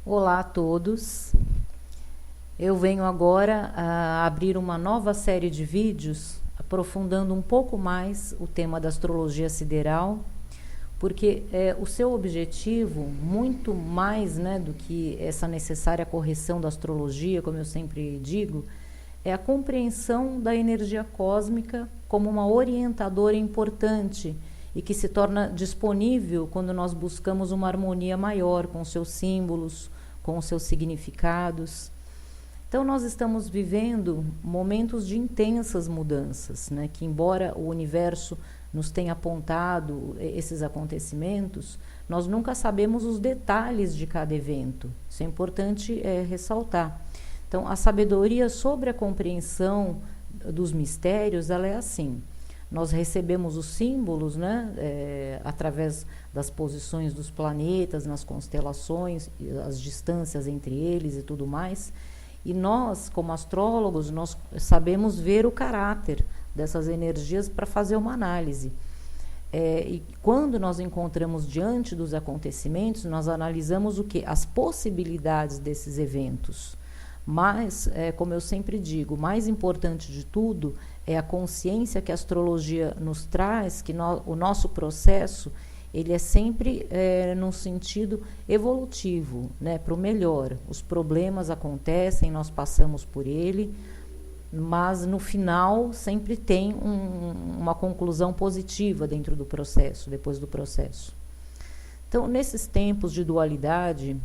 Olá a todos. Eu venho agora a abrir uma nova série de vídeos aprofundando um pouco mais o tema da astrologia sideral, porque o seu objetivo, muito mais, né, do que essa necessária correção da astrologia, como eu sempre digo, é a compreensão da energia cósmica como uma orientadora importante e que se torna disponível quando nós buscamos uma harmonia maior com seus símbolos, com os seus significados. Então nós estamos vivendo momentos de intensas mudanças, né? Que embora o universo nos tenha apontado esses acontecimentos, nós nunca sabemos os detalhes de cada evento. Isso é importante ressaltar. Então a sabedoria sobre a compreensão dos mistérios, ela é assim. Nós recebemos os símbolos, né, através das posições dos planetas, nas constelações, as distâncias entre eles e tudo mais. E nós, como astrólogos, nós sabemos ver o caráter dessas energias para fazer uma análise. E quando nós encontramos diante dos acontecimentos, nós analisamos o quê? As possibilidades desses eventos. Mas, como eu sempre digo, o mais importante de tudo é a consciência que a astrologia nos traz, que o nosso processo ele é sempre num sentido evolutivo, né, para o melhor. Os problemas acontecem, nós passamos por ele, mas no final sempre tem uma conclusão positiva dentro do processo, depois do processo. Então, nesses tempos de dualidade,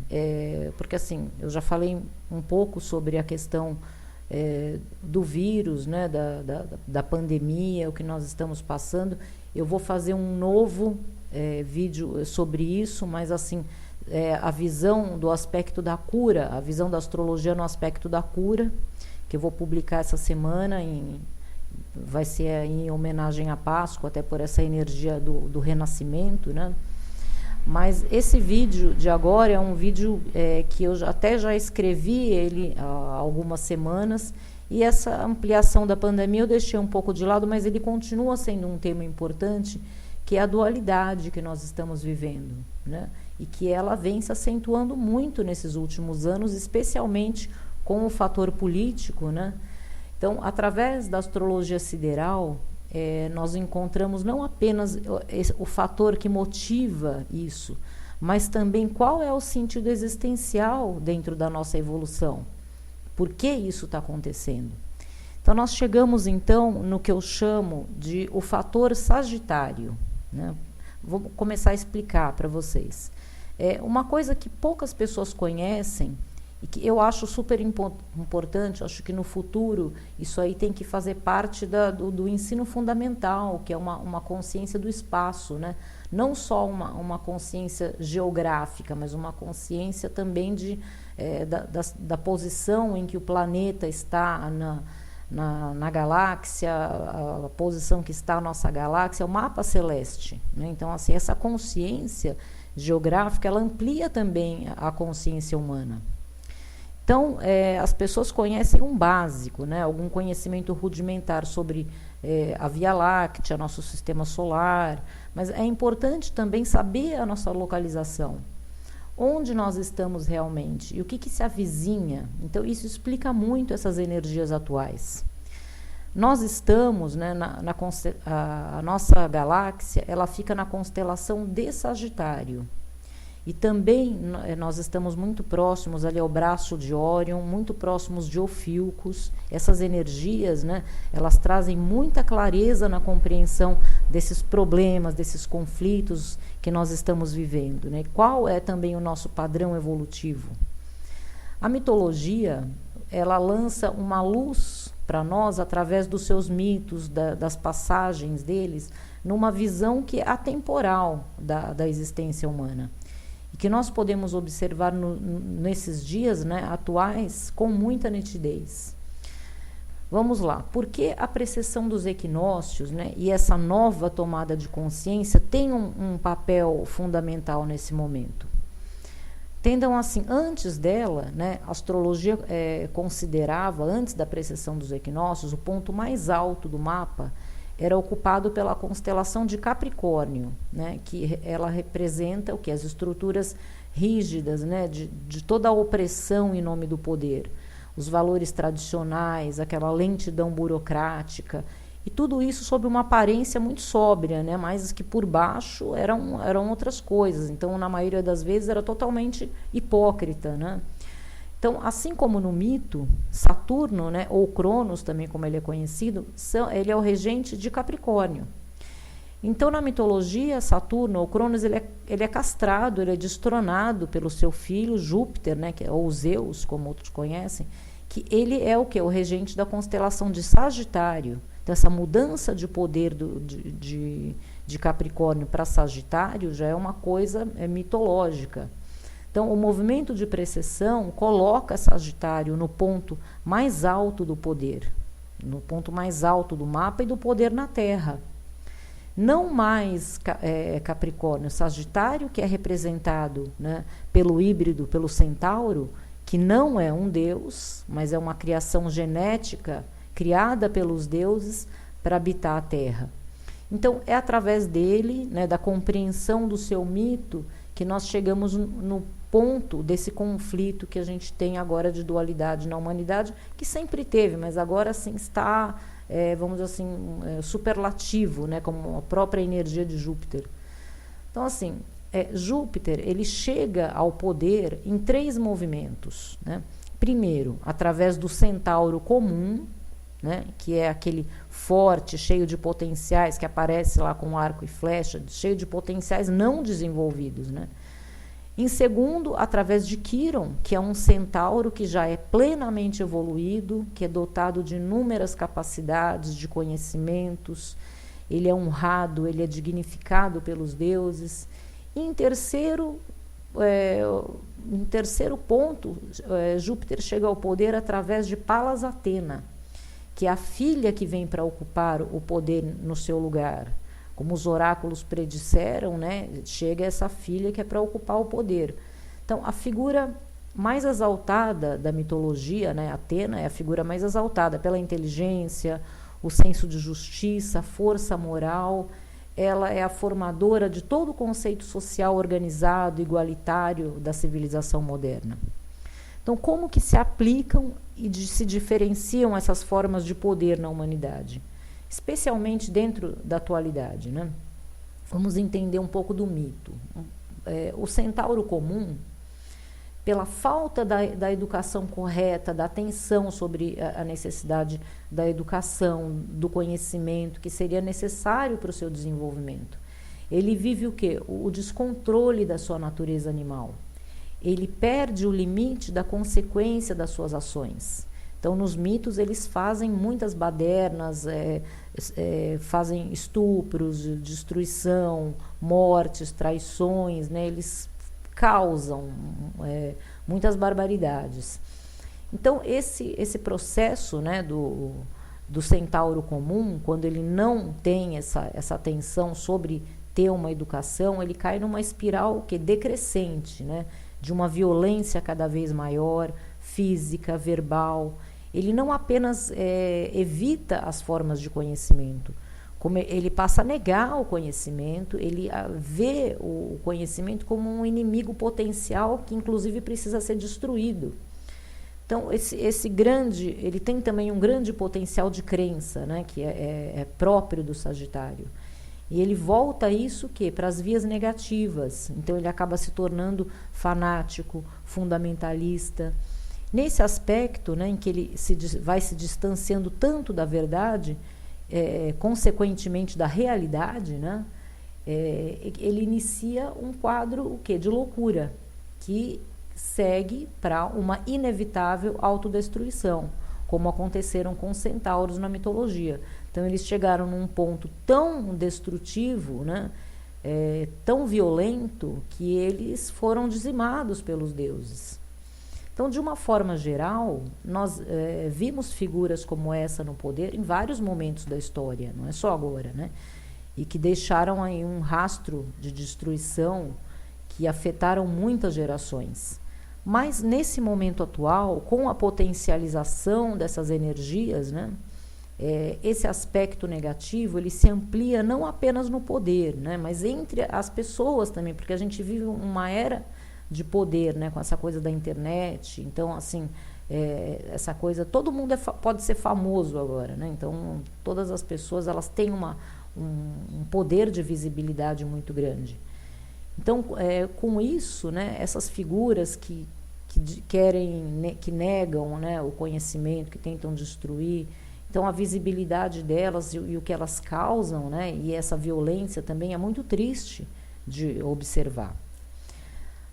porque assim, eu já falei um pouco sobre a questão do vírus, né, da pandemia, o que nós estamos passando. Eu vou fazer um novo vídeo sobre isso, mas assim, a visão do aspecto da cura, a visão da astrologia no aspecto da cura, que eu vou publicar essa semana, vai ser em homenagem à Páscoa, até por essa energia do renascimento, né? Mas esse vídeo de agora é um vídeo que eu até já escrevi ele há algumas semanas, e essa ampliação da pandemia eu deixei um pouco de lado, mas ele continua sendo um tema importante, que é a dualidade que nós estamos vivendo, né? E que ela vem se acentuando muito nesses últimos anos, especialmente com o fator político, né? Então, através da astrologia sideral, nós encontramos não apenas o fator que motiva isso, mas também qual é o sentido existencial dentro da nossa evolução. Por que isso está acontecendo? Então, nós chegamos, então, no que eu chamo de o fator sagitário, né? Vou começar a explicar para vocês. Uma coisa que poucas pessoas conhecem, e que eu acho super importante, acho que no futuro isso aí tem que fazer parte do ensino fundamental, que é uma consciência do espaço, né? Não só uma consciência geográfica, mas uma consciência também da posição em que o planeta está na galáxia, a posição que está a nossa galáxia, o mapa celeste, né? Então, assim, essa consciência geográfica, ela amplia também a consciência humana. Então, as pessoas conhecem um básico, né? Algum conhecimento rudimentar sobre a Via Láctea, nosso sistema solar, mas é importante também saber a nossa localização, onde nós estamos realmente e o que se avizinha. Então, isso explica muito essas energias atuais. Nós estamos, né, a nossa galáxia, ela fica na constelação de Sagitário. E também nós estamos muito próximos ali ao braço de Órion, muito próximos de Ophiuchus. Essas energias, né, elas trazem muita clareza na compreensão desses problemas, desses conflitos que nós estamos vivendo, né? Qual é também o nosso padrão evolutivo? A mitologia, ela lança uma luz para nós através dos seus mitos, das passagens deles, numa visão que é atemporal da existência humana. E que nós podemos observar nesses dias, né, atuais com muita nitidez. Vamos lá, por que a precessão dos equinócios, né, e essa nova tomada de consciência tem um papel fundamental nesse momento? Entendam assim, antes dela, né, a astrologia considerava, antes da precessão dos equinócios, o ponto mais alto do mapa era ocupado pela constelação de Capricórnio, né, que ela representa o que? As estruturas rígidas, né, de toda a opressão em nome do poder, os valores tradicionais, aquela lentidão burocrática, e tudo isso sob uma aparência muito sóbria, né, mas que por baixo eram outras coisas. Então, na maioria das vezes, era totalmente hipócrita, né? Então, assim como no mito, Saturno, né, ou Cronos também, como ele é conhecido, ele é o regente de Capricórnio. Então, na mitologia, Saturno, ou Cronos, ele é castrado, ele é destronado pelo seu filho Júpiter, né, ou Zeus, como outros conhecem, que ele é o quê? O regente da constelação de Sagitário. Então, essa mudança de poder de Capricórnio para Sagitário já é uma coisa mitológica. Então, o movimento de precessão coloca Sagitário no ponto mais alto do poder, no ponto mais alto do mapa e do poder na Terra. Não mais Capricórnio, Sagitário, que é representado, né, pelo híbrido, pelo centauro, que não é um deus, mas é uma criação genética criada pelos deuses para habitar a Terra. Então, é através dele, né, da compreensão do seu mito, que nós chegamos no ponto desse conflito que a gente tem agora de dualidade na humanidade, que sempre teve, mas agora assim está, vamos dizer assim, superlativo, né, como a própria energia de Júpiter. Então, assim, Júpiter, ele chega ao poder em 3 movimentos, né? Primeiro, através do centauro comum, né, que é aquele forte, cheio de potenciais, que aparece lá com arco e flecha, cheio de potenciais não desenvolvidos, né? Em segundo, através de Quiron, que é um centauro que já é plenamente evoluído, que é dotado de inúmeras capacidades, de conhecimentos, ele é honrado, ele é dignificado pelos deuses. E em terceiro ponto, Júpiter chega ao poder através de Palas Atena, que é a filha que vem para ocupar o poder no seu lugar. Como os oráculos predisseram, né, chega essa filha que é para ocupar o poder. Então, a figura mais exaltada da mitologia, né, Atena, é a figura mais exaltada pela inteligência, o senso de justiça, a força moral. Ela é a formadora de todo o conceito social organizado, igualitário da civilização moderna. Então, como que se aplicam e se diferenciam essas formas de poder na humanidade? Especialmente dentro da atualidade, né? Vamos entender um pouco do mito. O centauro comum, pela falta da educação correta, da atenção sobre a necessidade da educação, do conhecimento que seria necessário para o seu desenvolvimento, ele vive o quê? O descontrole da sua natureza animal. Ele perde o limite da consequência das suas ações. Então, nos mitos, eles fazem muitas badernas, fazem estupros, destruição, mortes, traições, né? Eles causam muitas barbaridades. Então, esse processo, né, do centauro comum, quando ele não tem essa atenção sobre ter uma educação, ele cai numa espiral decrescente, né, de uma violência cada vez maior, física, verbal. Ele não apenas evita as formas de conhecimento, como ele passa a negar o conhecimento, ele vê o conhecimento como um inimigo potencial que, inclusive, precisa ser destruído. Então, ele tem também um grande potencial de crença, né, que é próprio do Sagitário. E ele volta isso para as vias negativas. Então, ele acaba se tornando fanático, fundamentalista. Nesse aspecto, né, em que ele vai se distanciando tanto da verdade, consequentemente da realidade, né, ele inicia um quadro de loucura, que segue para uma inevitável autodestruição, como aconteceram com os centauros na mitologia. Então, eles chegaram num ponto tão destrutivo, né, tão violento, que eles foram dizimados pelos deuses. Então, de uma forma geral, nós vimos figuras como essa no poder em vários momentos da história, não é só agora, né? E que deixaram aí um rastro de destruição que afetaram muitas gerações. Mas, nesse momento atual, com a potencialização dessas energias, né, esse aspecto negativo, ele se amplia não apenas no poder, né, mas entre as pessoas também, porque a gente vive uma era de poder, né, com essa coisa da internet. Então, assim, essa coisa, todo mundo pode ser famoso agora, né? Então, todas as pessoas, elas têm um poder de visibilidade muito grande. Então, com isso, né, essas figuras que querem, que negam, né, o conhecimento, que tentam destruir, então a visibilidade delas e o que elas causam, né, e essa violência também é muito triste de observar.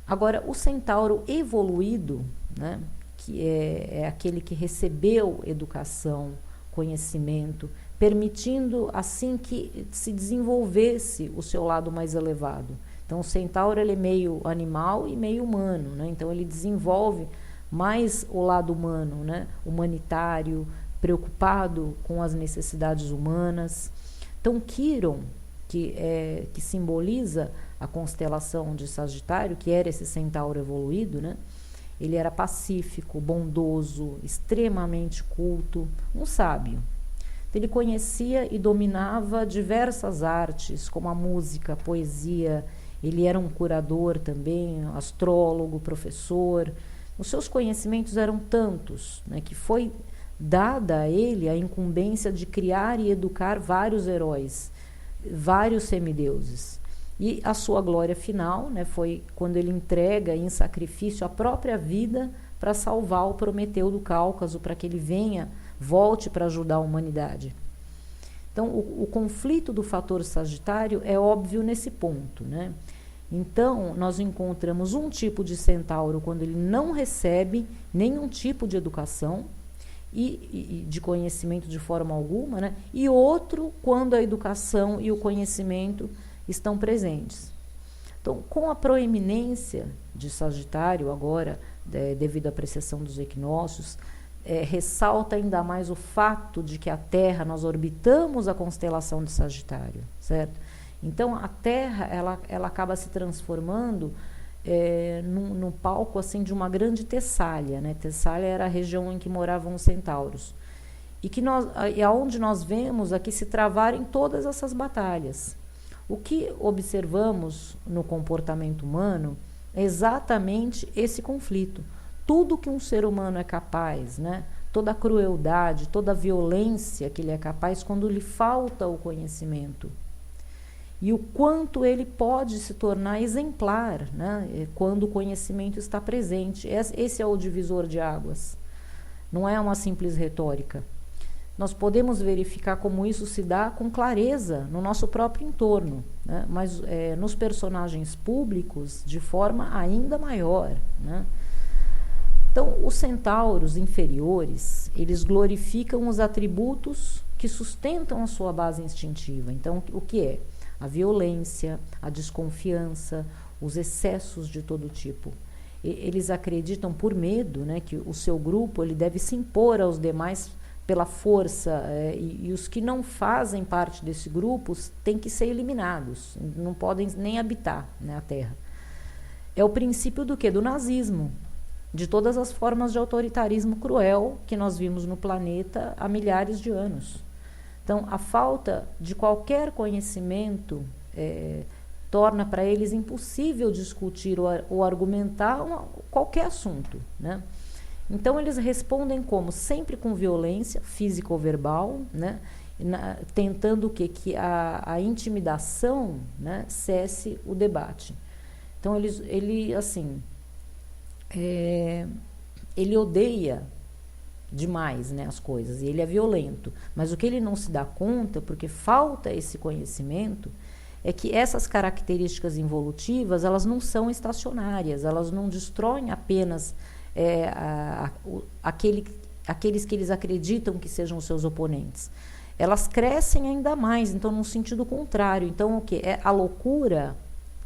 Agora, o centauro evoluído, né, que é aquele que recebeu educação, conhecimento, permitindo assim que se desenvolvesse o seu lado mais elevado. Então, o centauro, ele é meio animal e meio humano, né? Então, ele desenvolve mais o lado humano, né? Humanitário, preocupado com as necessidades humanas. Então, Quiron, que simboliza a constelação de Sagitário, que era esse centauro evoluído, né? Ele era pacífico, bondoso, extremamente culto, um sábio. Ele conhecia e dominava diversas artes, como a música, a poesia. Ele era um curador também, astrólogo, professor. Os seus conhecimentos eram tantos, né, que foi dada a ele a incumbência de criar e educar vários heróis, vários semideuses. E a sua glória final, né, foi quando ele entrega em sacrifício a própria vida para salvar o Prometeu do Cáucaso, para que ele volte para ajudar a humanidade. Então, o conflito do fator Sagitário é óbvio nesse ponto, né? Então, nós encontramos um tipo de centauro quando ele não recebe nenhum tipo de educação e de conhecimento de forma alguma, né? E outro quando a educação e o conhecimento estão presentes. Então, com a proeminência de Sagitário agora, devido à precessão dos equinócios, ressalta ainda mais o fato de que a Terra, nós orbitamos a constelação de Sagitário, certo? Então, a Terra, ela acaba se transformando num palco assim, de uma grande Tessália, né? Tessália era a região em que moravam os centauros. E aonde nós vemos aqui se travarem todas essas batalhas. O que observamos no comportamento humano é exatamente esse conflito. Tudo que um ser humano é capaz, né? Toda a crueldade, toda a violência que ele é capaz quando lhe falta o conhecimento. E o quanto ele pode se tornar exemplar, né? Quando o conhecimento está presente. Esse é o divisor de águas. Não é uma simples retórica. Nós podemos verificar como isso se dá com clareza no nosso próprio entorno, né? Mas nos personagens públicos de forma ainda maior, né? Então, os centauros inferiores, eles glorificam os atributos que sustentam a sua base instintiva. Então, o que é? A violência, a desconfiança, os excessos de todo tipo. Eles acreditam por medo, né, que o seu grupo ele deve se impor aos demais pela força, e os que não fazem parte desse grupo têm que ser eliminados, não podem nem habitar, né, a Terra. É o princípio do quê? Do nazismo, de todas as formas de autoritarismo cruel que nós vimos no planeta há milhares de anos. Então, a falta de qualquer conhecimento torna para eles impossível discutir ou argumentar qualquer assunto, né? Então, eles respondem como? Sempre com violência física ou verbal, né? Tentando o quê? Que a intimidação, né, cesse o debate. Então, ele odeia demais, né, as coisas, e ele é violento. Mas o que ele não se dá conta, porque falta esse conhecimento, é que essas características involutivas, elas não são estacionárias, elas não destroem apenas aqueles que eles acreditam que sejam os seus oponentes. Elas crescem ainda mais, então, num sentido contrário. Então, o que? É a loucura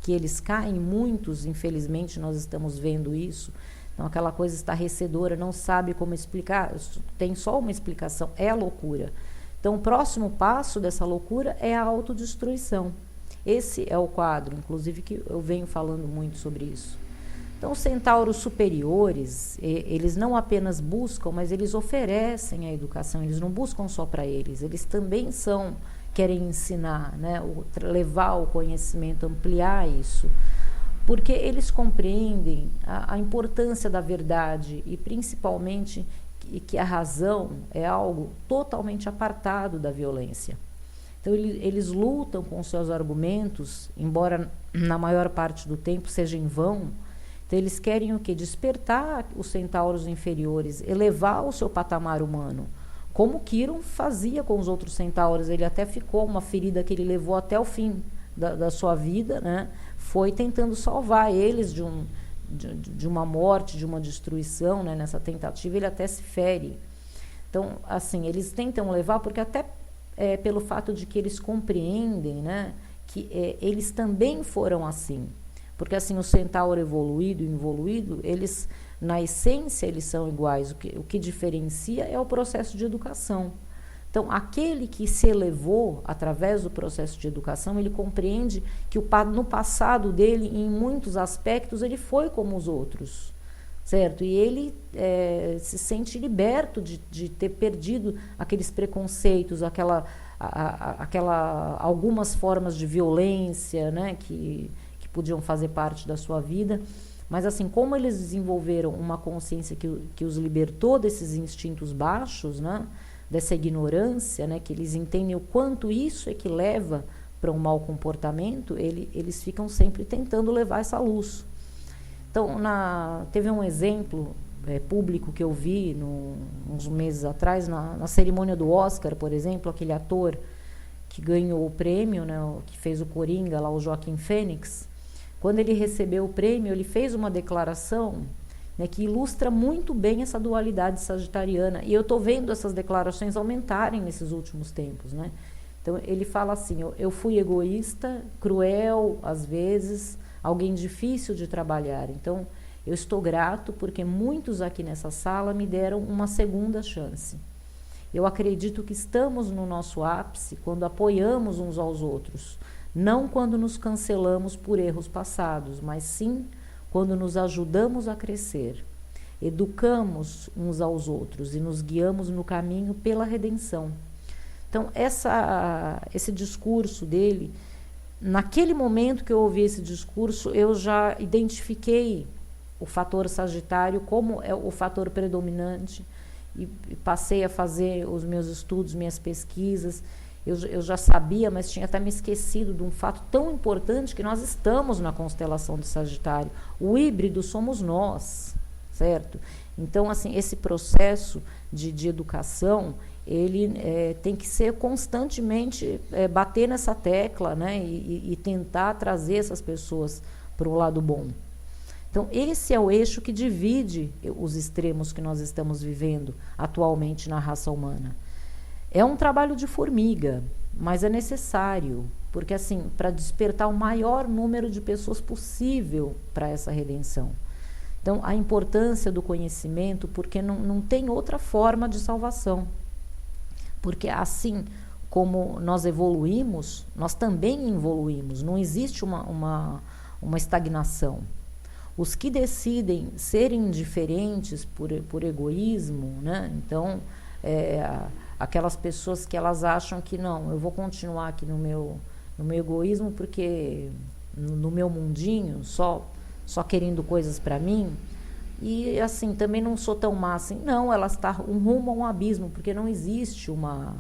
que eles caem, muitos, infelizmente, nós estamos vendo isso. Então, aquela coisa estarrecedora, não sabe como explicar, tem só uma explicação, é a loucura. Então, o próximo passo dessa loucura é a autodestruição. Esse é o quadro, inclusive, que eu venho falando muito sobre isso. Então, os centauros superiores, eles não apenas buscam, mas eles oferecem a educação, eles não buscam só para eles também querem ensinar, né, levar o conhecimento, ampliar isso. porque eles compreendem a importância da verdade e principalmente que a razão é algo totalmente apartado da violência. Então eles lutam com seus argumentos, embora na maior parte do tempo seja em vão. Então eles querem o quê? Despertar os centauros inferiores, elevar o seu patamar humano, como Quirón fazia com os outros centauros. Ele até ficou, uma ferida que ele levou até o fim da sua vida, né? Foi tentando salvar eles de uma morte, de uma destruição, né? Nessa tentativa ele até se fere. Então, assim, eles tentam levar, porque até pelo fato de que eles compreendem, né? Que eles também foram assim. Porque assim, o centauro evoluído e involuído, eles, na essência, eles são iguais. O que diferencia é o processo de educação. Então, aquele que se elevou através do processo de educação, ele compreende que no passado dele, em muitos aspectos, ele foi como os outros, certo? E ele se sente liberto de ter perdido aqueles preconceitos, algumas formas de violência, né, que podiam fazer parte da sua vida. Mas assim, como eles desenvolveram uma consciência que os libertou desses instintos baixos, né, dessa ignorância, né, que eles entendem o quanto isso é que leva para um mau comportamento, eles ficam sempre tentando levar essa luz. Então, teve um exemplo público que eu vi uns meses atrás, na cerimônia do Oscar, por exemplo, aquele ator que ganhou o prêmio, né, que fez o Coringa, lá, o Joaquim Fênix. Quando ele recebeu o prêmio, ele fez uma declaração, né, que ilustra muito bem essa dualidade sagitariana. E eu estou vendo essas declarações aumentarem nesses últimos tempos, né? Então, ele fala assim: eu fui egoísta, cruel, às vezes, alguém difícil de trabalhar. Então, eu estou grato porque muitos aqui nessa sala me deram uma segunda chance. Eu acredito que estamos no nosso ápice quando apoiamos uns aos outros. Não quando nos cancelamos por erros passados, mas sim quando nos ajudamos a crescer, educamos uns aos outros e nos guiamos no caminho pela redenção. Então, esse discurso dele, naquele momento que eu ouvi esse discurso, eu já identifiquei o fator Sagitário como o fator predominante e passei a fazer os meus estudos, minhas pesquisas. Eu já sabia, mas tinha até me esquecido de um fato tão importante, que nós estamos na constelação de Sagitário. O híbrido somos nós, certo? Então, assim, esse processo de educação, ele tem que ser constantemente, bater nessa tecla, né? E tentar trazer essas pessoas para o lado bom. Então, esse é o eixo que divide os extremos que nós estamos vivendo atualmente na raça humana. É um trabalho de formiga, mas é necessário, porque assim, para despertar o maior número de pessoas possível para essa redenção. Então, a importância do conhecimento, porque não tem outra forma de salvação. Porque assim como nós evoluímos, nós também evoluímos, não existe uma estagnação. Os que decidem serem indiferentes por egoísmo, né? Então, aquelas pessoas que elas acham que não, eu vou continuar aqui no meu egoísmo, porque no meu mundinho, só querendo coisas para mim, e assim, também não sou tão má assim. Não, elas estão rumo a um abismo, porque não existe uma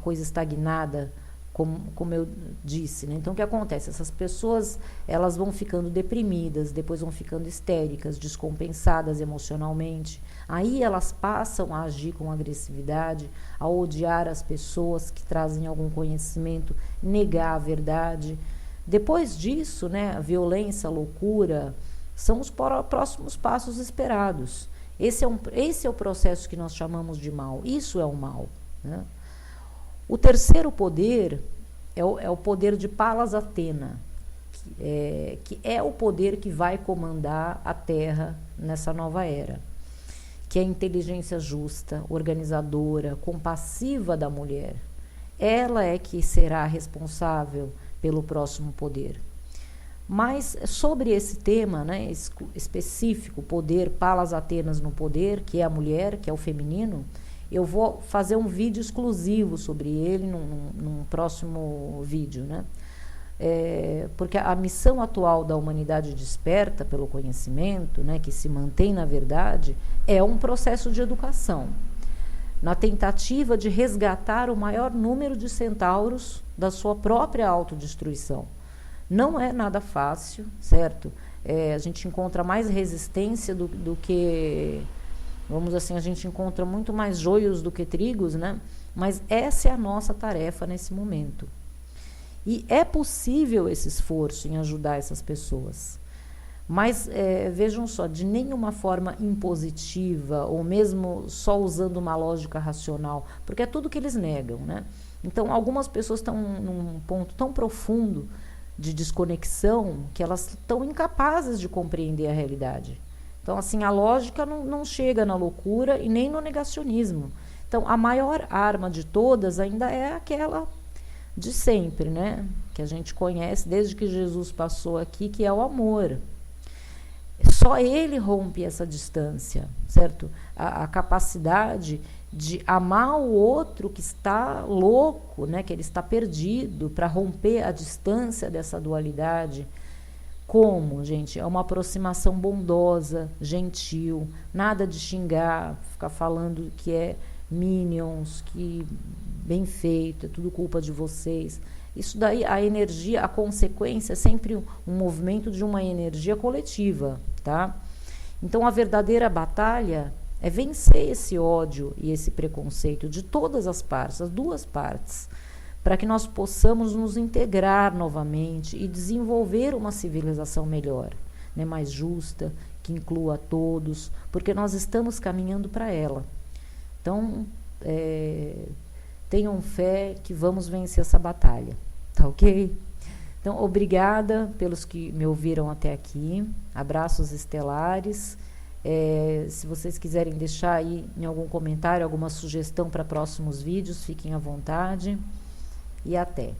coisa estagnada, como eu disse, né? Então, o que acontece? Essas pessoas, elas vão ficando deprimidas, depois vão ficando histéricas, descompensadas emocionalmente. Aí elas passam a agir com agressividade, a odiar as pessoas que trazem algum conhecimento, negar a verdade. Depois disso, né, a violência, a loucura, são os próximos passos esperados. Esse é o processo que nós chamamos de mal. Isso é o mal, né? O terceiro poder é o poder de Palas Athena, que é o poder que vai comandar a Terra nessa nova era, que é a inteligência justa, organizadora, compassiva da mulher. Ela é que será responsável pelo próximo poder. Mas sobre esse tema, né, específico, poder, Palas Atenas no poder, que é a mulher, que é o feminino, eu vou fazer um vídeo exclusivo sobre ele num próximo vídeo, né? porque a missão atual da humanidade desperta pelo conhecimento, né, que se mantém na verdade, é um processo de educação, na tentativa de resgatar o maior número de centauros da sua própria autodestruição. Não é nada fácil, certo? A gente encontra mais resistência do que, vamos dizer assim, a gente encontra muito mais joios do que trigos, né? Mas essa é a nossa tarefa nesse momento. E é possível esse esforço em ajudar essas pessoas. Mas vejam só, de nenhuma forma impositiva, ou mesmo só usando uma lógica racional, porque é tudo que eles negam, né? Então, algumas pessoas estão num ponto tão profundo de desconexão que elas estão incapazes de compreender a realidade. Então, assim, a lógica não chega na loucura e nem no negacionismo. Então, a maior arma de todas ainda é aquela de sempre, né? Que a gente conhece desde que Jesus passou aqui, que é o amor. Só ele rompe essa distância, certo? A capacidade de amar o outro que está louco, né? Que ele está perdido, para romper a distância dessa dualidade. Como, gente? É uma aproximação bondosa, gentil, nada de xingar, ficar falando que é minions, que bem feito, é tudo culpa de vocês. Isso daí, a energia, a consequência é sempre um movimento de uma energia coletiva, tá? Então, a verdadeira batalha é vencer esse ódio e esse preconceito de todas as partes, as duas partes, para que nós possamos nos integrar novamente e desenvolver uma civilização melhor, né, mais justa, que inclua todos, porque nós estamos caminhando para ela. Então, tenham fé que vamos vencer essa batalha, tá ok? Então, obrigada pelos que me ouviram até aqui, abraços estelares. Se vocês quiserem deixar aí em algum comentário alguma sugestão para próximos vídeos, fiquem à vontade e até!